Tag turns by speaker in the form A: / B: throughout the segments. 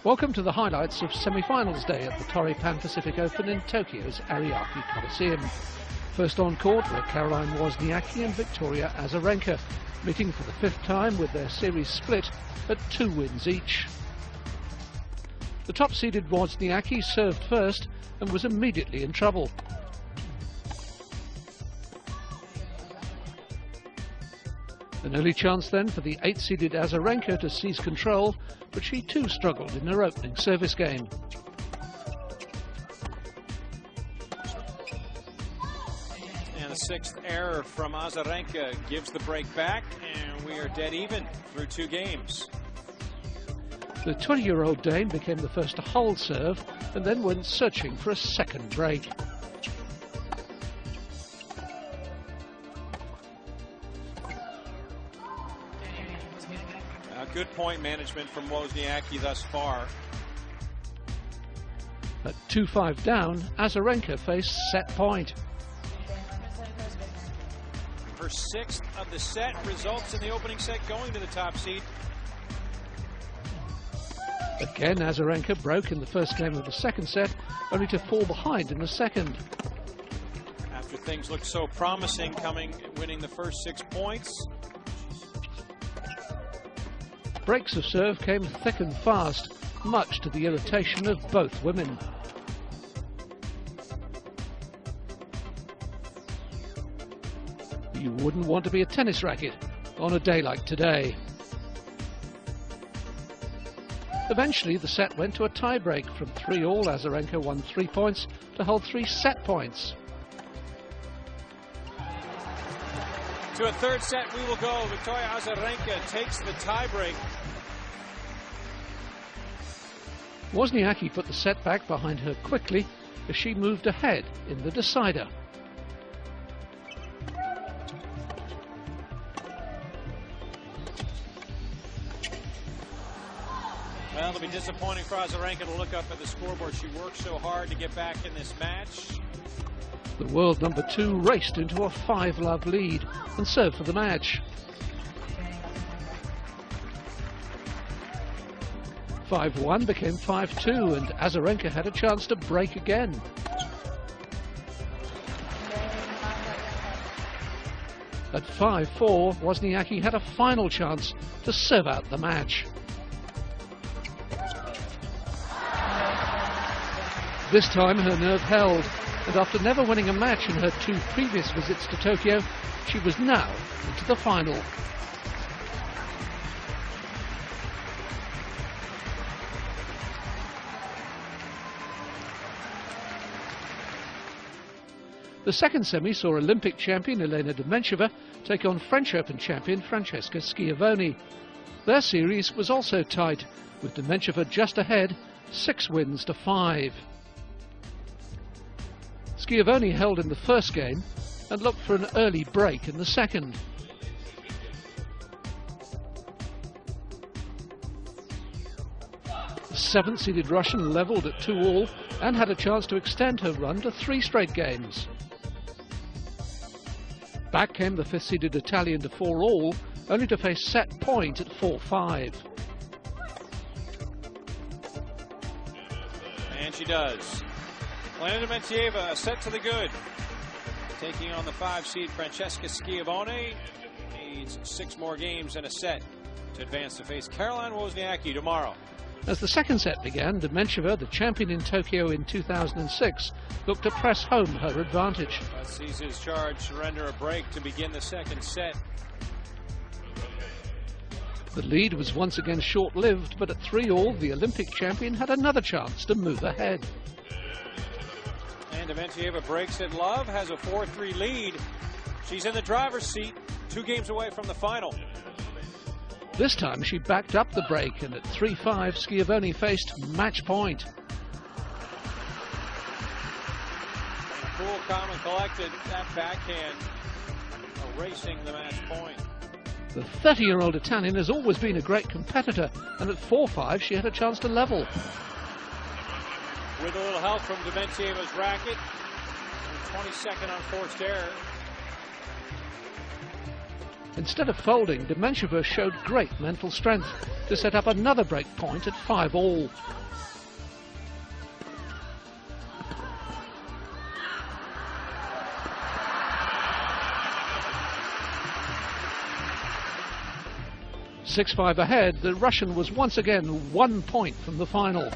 A: Welcome to the highlights of semi-finals day at the Torrey Pan Pacific Open in Tokyo's Ariake Coliseum. First on court were Caroline Wozniacki and Victoria Azarenka, meeting for the fifth time with their series split at 2 wins each. The top-seeded Wozniacki served first and was immediately in trouble. An early chance then for the 8th-seeded Azarenka to seize control, but she too struggled in her opening service game.
B: And the 6th error from Azarenka gives the break back, and we are dead even through 2 games.
A: The 20-year-old Dane became the first to hold serve and then went searching for a second break.
B: Good point management from Wozniacki thus far.
A: At 2-5 down, Azarenka faced set point.
B: Her 6th of the set results in the opening set going to the top seed.
A: Again, Azarenka broke in the first game of the second set, only to fall behind in the second.
B: After things looked so promising, winning the first 6 points.
A: Breaks of serve came thick and fast, much to the irritation of both women. You wouldn't want to be a tennis racket on a day like today. Eventually, the set went to a tie-break. From 3-all, Azarenka won 3 points to hold 3 set points.
B: To a third set we will go. Victoria Azarenka takes the tie-break.
A: Wozniacki put the set back behind her quickly as she moved ahead in the decider.
B: Well, it'll be disappointing for Azarenka to look up at the scoreboard. She worked so hard to get back in this match.
A: The world number 2 raced into a 5-love lead and served for the match. 5-1 became 5-2 and Azarenka had a chance to break again. At 5-4, Wozniacki had a final chance to serve out the match. This time her nerve held, and after never winning a match in her 2 previous visits to Tokyo, she was now into the final. The second semi saw Olympic champion Elena Demencheva take on French Open champion Francesca Schiavone. Their series was also tight, with Demencheva just ahead, 6 wins to 5. Schiavone held in the first game and looked for an early break in the second. The 7th-seeded Russian levelled at 2-all and had a chance to extend her run to 3 straight games. Back came the 5th-seeded Italian to 4-all, only to face set point at 4-5.
B: And she does. Elena Dementieva, a set to the good. Taking on the 5-seed Francesca Schiavone. Needs 6 more games and a set to advance to face Caroline Wozniacki tomorrow.
A: As the second set began, Demencheva, the champion in Tokyo in 2006, looked to press home her advantage.
B: Sees his charge surrender a break to begin the second set.
A: The lead was once again short-lived, but at 3-all, the Olympic champion had another chance to move ahead.
B: And Dementieva breaks it. Love has a 4-3 lead. She's in the driver's seat, 2 games away from the final.
A: This time she backed up the break, and at 3-5, Schiavone faced match point.
B: Cool, calm and collected. That backhand erasing the match point.
A: The 30-year-old Italian has always been a great competitor, and at 4-5 she had a chance to level.
B: With a little help from Dementieva's racket. 22nd unforced error.
A: Instead of folding, Dementieva showed great mental strength to set up another break point at 5-all. (6-5) ahead, the Russian was once again 1 point from the final.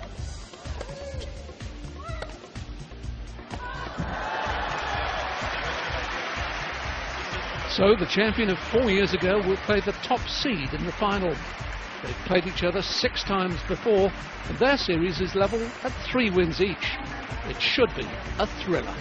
A: So the champion of 4 years ago will play the top seed in the final. They've played each other 6 times before, and their series is level at 3 wins each. It should be a thriller.